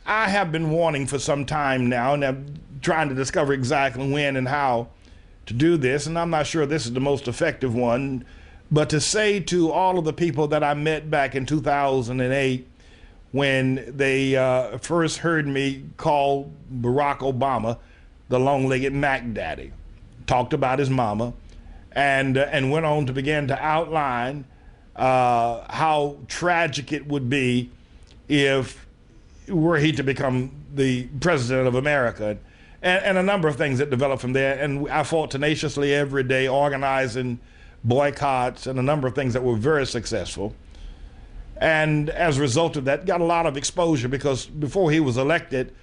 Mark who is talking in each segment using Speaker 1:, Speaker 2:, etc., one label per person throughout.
Speaker 1: I have been wanting for some time now, and I'm trying to discover exactly when and how to do this, and I'm not sure this is the most effective one, but to say to all of the people that I met back in 2008 when they first heard me call Barack Obama the long-legged Mac Daddy, talked about his mama, and went on to begin to outline how tragic it would be if were he to become the president of America, and a number of things that developed from there. And I fought tenaciously every day, organizing boycotts and a number of things that were very successful. And as a result of that, got a lot of exposure, because before he was elected,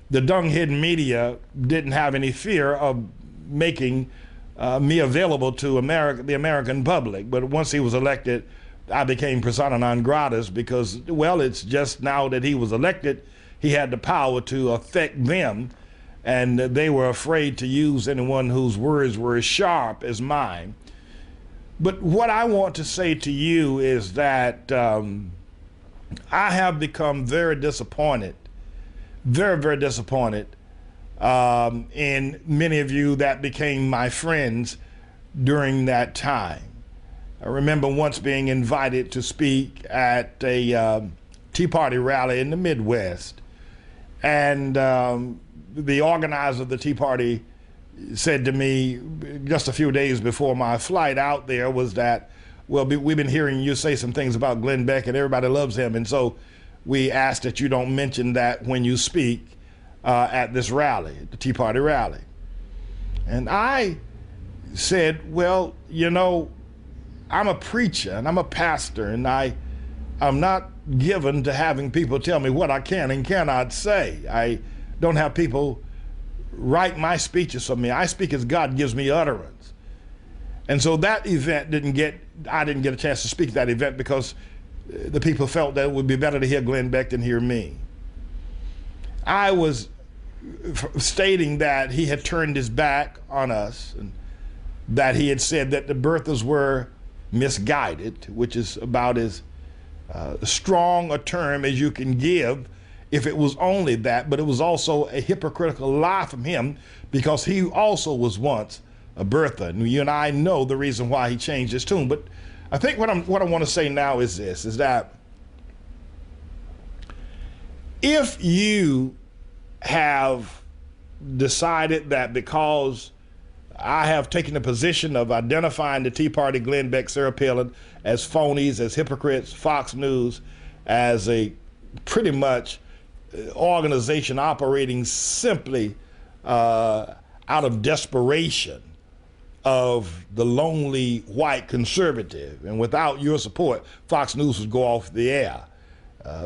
Speaker 1: the dung-head media didn't have any fear of making me available to the American public. But once he was elected, I became persona non gratis, because, well, it's just now that he was elected, he had the power to affect them, and they were afraid to use anyone whose words were as sharp as mine. But what I want to say to you is that I have become very disappointed, very, very disappointed in many of you that became my friends during that time. I remember once being invited to speak at a Tea Party rally in the Midwest, and the organizer of the Tea Party said to me just a few days before my flight out there was that, well, we've been hearing you say some things about Glenn Beck and everybody loves him, and so we ask that you don't mention that when you speak at this rally, the Tea Party rally. And I said, well, you know, I'm a preacher and I'm a pastor, and I'm not given to having people tell me what I can and cannot say. I don't have people write my speeches for me. I speak as God gives me utterance. And so that event I didn't get a chance to speak at that event, because the people felt that it would be better to hear Glenn Beck than hear me. I was stating that he had turned his back on us, and that he had said that the birthers were misguided, which is about as strong a term as you can give if it was only that, but it was also a hypocritical lie from him, because he also was once a birther. And you and I know the reason why he changed his tune. But I think what I want to say now is this, is that if you have decided that because I have taken the position of identifying the Tea Party, Glenn Beck, Sarah Palin, as phonies, as hypocrites, Fox News, as a pretty much organization operating simply out of desperation of the lonely white conservative, and without your support, Fox News would go off the air.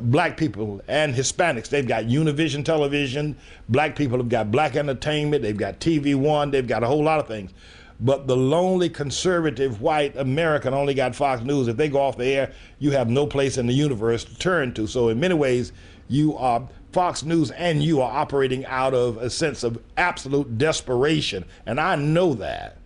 Speaker 1: Black people and Hispanics, they've got Univision television. Black people have got Black Entertainment. They've got TV One. They've got a whole lot of things. But the lonely conservative white American only got Fox News. If they go off the air, you have no place in the universe to turn to. So in many ways, Fox News and you are operating out of a sense of absolute desperation. And I know that.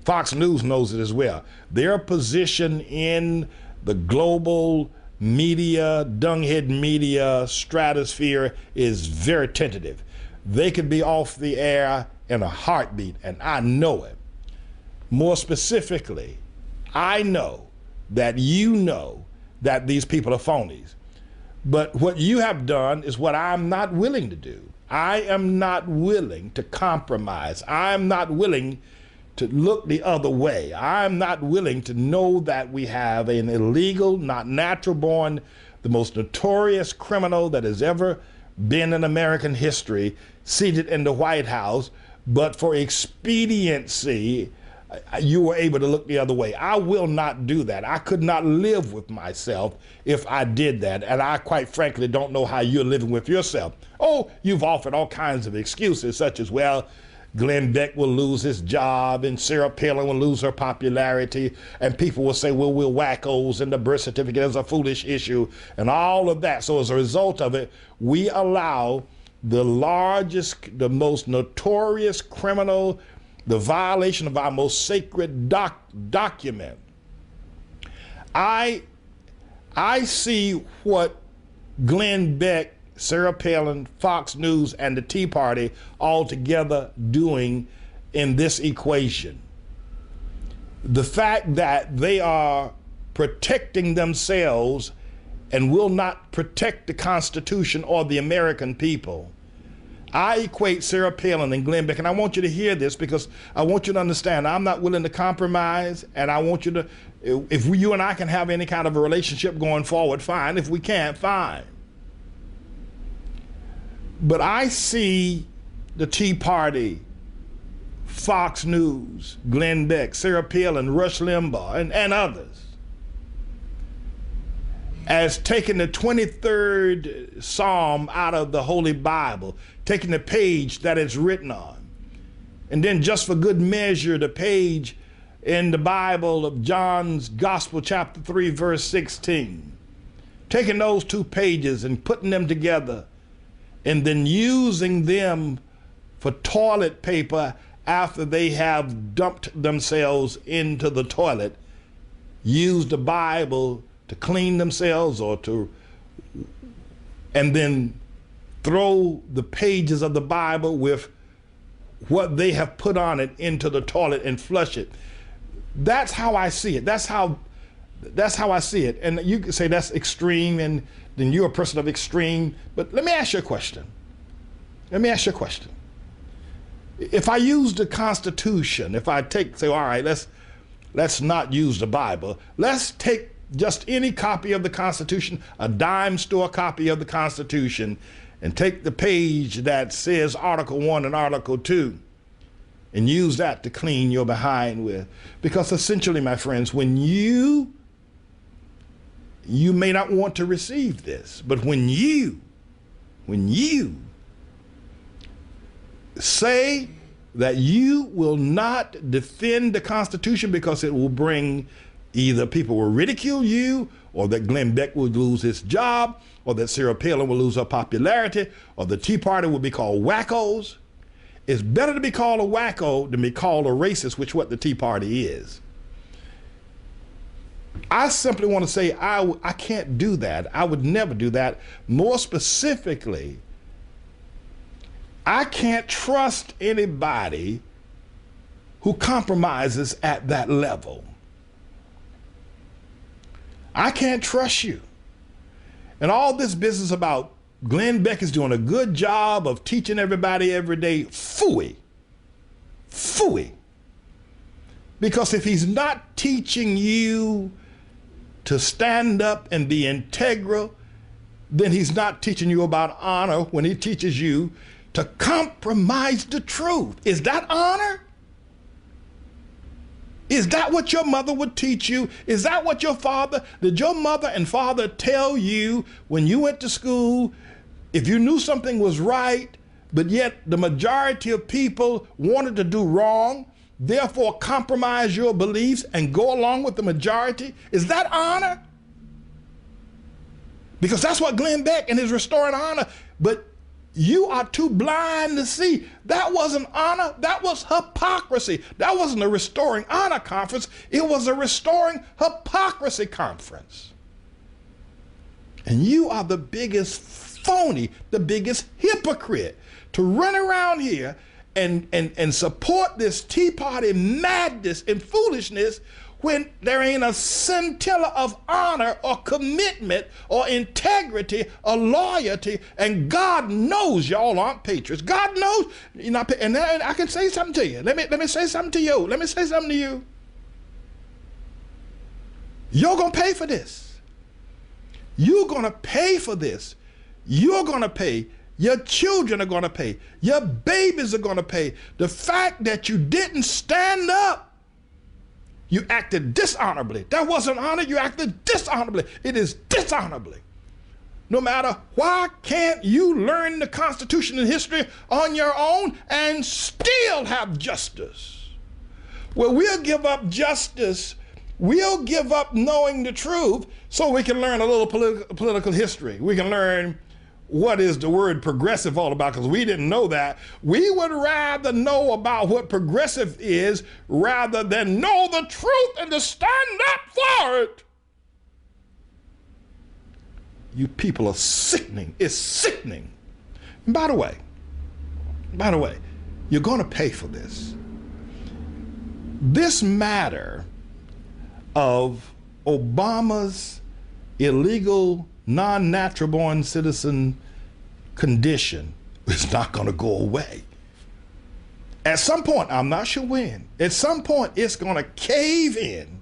Speaker 1: Fox News knows it as well. Their position in the global media, dunghead media stratosphere is very tentative. They could be off the air in a heartbeat, and I know it. More specifically, I know that you know that these people are phonies. But what you have done is what I'm not willing to do. I am not willing to compromise. I'm not willing to look the other way. I'm not willing to know that we have an illegal, not natural born, the most notorious criminal that has ever been in American history seated in the White House, but for expediency, you were able to look the other way. I will not do that. I could not live with myself if I did that. And I quite frankly don't know how you're living with yourself. Oh, you've offered all kinds of excuses, such as, well, Glenn Beck will lose his job and Sarah Palin will lose her popularity, and people will say, well, we're wackos and the birth certificate is a foolish issue and all of that. So as a result of it, we allow the largest, the most notorious criminal, the violation of our most sacred document. I see what Glenn Beck Sarah Palin, Fox News, and the Tea Party all together doing in this equation? The fact that they are protecting themselves and will not protect the Constitution or the American people. I equate Sarah Palin and Glenn Beck, and I want you to hear this because I want you to understand I'm not willing to compromise, and I want you to, if you and I can have any kind of a relationship going forward, fine. If we can't, fine. But I see the Tea Party, Fox News, Glenn Beck, Sarah Palin, Rush Limbaugh, and others as taking the 23rd Psalm out of the Holy Bible, taking the page that it's written on, and then just for good measure, the page in the Bible of John's Gospel, chapter 3, verse 16, taking those two pages and putting them together, and then using them for toilet paper after they have dumped themselves into the toilet, use the Bible to clean themselves and then throw the pages of the Bible with what they have put on it into the toilet and flush it. That's how I see it. That's how I see it. And you can say that's extreme, and then you're a person of extreme. But let me ask you a question. If I use the Constitution, if I say, all right, let's not use the Bible. Let's take just any copy of the Constitution, a dime store copy of the Constitution, and take the page that says Article 1 and Article 2 and use that to clean your behind with. Because essentially, my friends, when you may not want to receive this, but when you say that you will not defend the Constitution because it will bring either people will ridicule you, or that Glenn Beck will lose his job, or that Sarah Palin will lose her popularity, or the Tea Party will be called wackos. It's better to be called a wacko than be called a racist, which is what the Tea Party is. I simply want to say I can't do that. I would never do that. More specifically, I can't trust anybody who compromises at that level. I can't trust you. And all this business about Glenn Beck is doing a good job of teaching everybody every day, phooey. Because if he's not teaching you to stand up and be integral, then he's not teaching you about honor when he teaches you to compromise the truth. Is that honor? Is that what your mother would teach you? Is that what did your mother and father tell you when you went to school? If you knew something was right, but yet the majority of people wanted to do wrong, therefore compromise your beliefs and go along with the majority? Is that honor? Because that's what Glenn Beck and his restoring honor, but you are too blind to see. That wasn't honor, that was hypocrisy. That wasn't a restoring honor conference, it was a restoring hypocrisy conference. And you are the biggest phony, the biggest hypocrite to run around here and support this Tea Party madness and foolishness when there ain't a scintilla of honor or commitment or integrity or loyalty. And God knows y'all aren't patriots. God knows you're not. And I can say something to you. Let me say something to you. Let me say something to you. You're going to pay for this. You're going to pay for this. You're going to pay. Your children are going to pay. Your babies are going to pay. The fact that you didn't stand up, you acted dishonorably. That wasn't honor, you acted dishonorably. It is dishonorably. No matter why can't you learn the Constitution and history on your own and still have justice? Well, we'll give up justice. We'll give up knowing the truth so we can learn a little political history. We can learn what is the word progressive all about, because we didn't know that. We would rather know about what progressive is rather than know the truth and to stand up for it. You people are sickening. It's sickening. And by the way, you're going to pay for this. This matter of Obama's illegal, non-natural born citizen condition is not going to go away. At some point, I'm not sure when, at some point it's going to cave in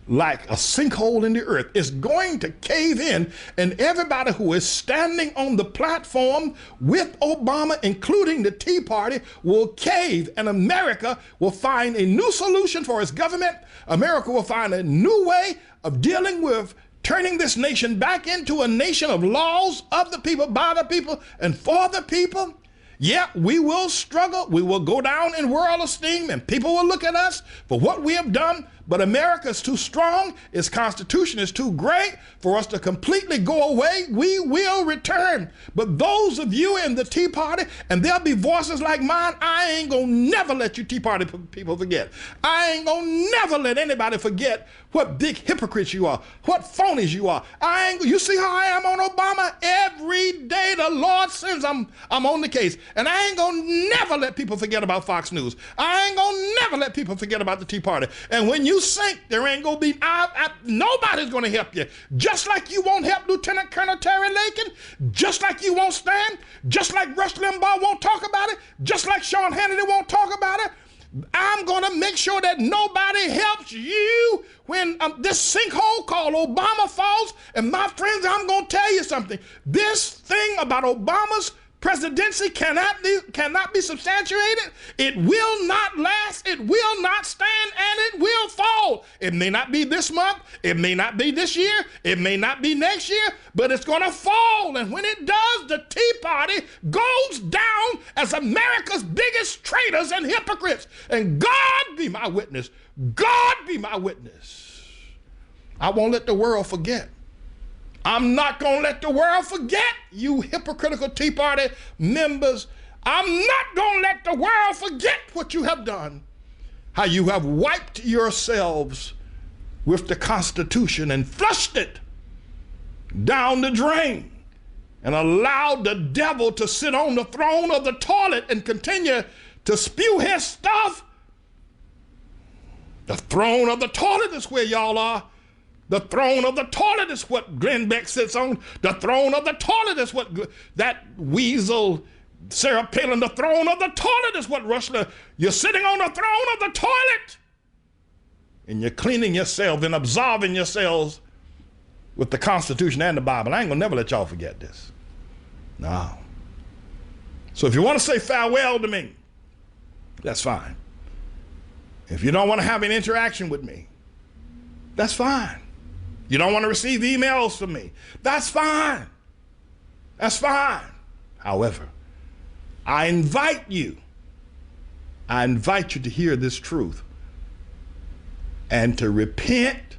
Speaker 1: like a sinkhole in the earth. It's going to cave in, and everybody who is standing on the platform with Obama, including the Tea Party, will cave, and America will find a new solution for its government. America will find a new way of dealing with turning this nation back into a nation of laws of the people, by the people, and for the people. Yeah, we will struggle. We will go down in world esteem, and people will look at us for what we have done. But America is too strong. Its Constitution is too great for us to completely go away. We will return. But those of you in the Tea Party, and there'll be voices like mine, I ain't gonna never let you Tea Party people forget. I ain't gonna never let anybody forget what big hypocrites you are, what phonies you are. You see how I am on Obama? Every day the Lord sends, I'm on the case. And I ain't gonna never let people forget about Fox News. I ain't gonna never let people forget about the Tea Party. And when you sink, there ain't gonna be, nobody's gonna help you. Just like you won't help Lieutenant Colonel Terry Lakin, just like you won't stand, just like Rush Limbaugh won't talk about it, just like Sean Hannity won't talk about it. I'm gonna make sure that nobody helps you when this sinkhole called Obama falls. And my friends, I'm gonna tell you something. This thing about Obama's presidency cannot be substantiated. It will not last. It will not stand, and it will fall. It may not be this month. It may not be this year. It may not be next year, but it's going to fall. And when it does, the Tea Party goes down as America's biggest traitors and hypocrites. And God be my witness. God be my witness. I won't let the world forget. I'm not going to let the world forget, you hypocritical Tea Party members. I'm not going to let the world forget what you have done, how you have wiped yourselves with the Constitution and flushed it down the drain and allowed the devil to sit on the throne of the toilet and continue to spew his stuff. The throne of the toilet is where y'all are. The throne of the toilet is what Glenn Beck sits on. The throne of the toilet is what that weasel, Sarah Palin, the throne of the toilet is what Rushler, you're sitting on the throne of the toilet. And you're cleaning yourself and absolving yourselves with the Constitution and the Bible. I ain't gonna never let y'all forget this. No. So if you want to say farewell to me, that's fine. If you don't want to have an interaction with me, that's fine. You don't want to receive emails from me, that's fine. That's fine. However, I invite you to hear this truth and to repent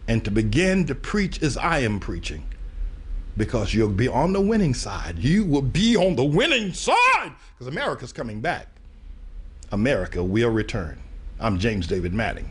Speaker 1: and to begin to preach as I am preaching, because you'll be on the winning side. You will be on the winning side, because America's coming back. America will return. I'm James David Manning.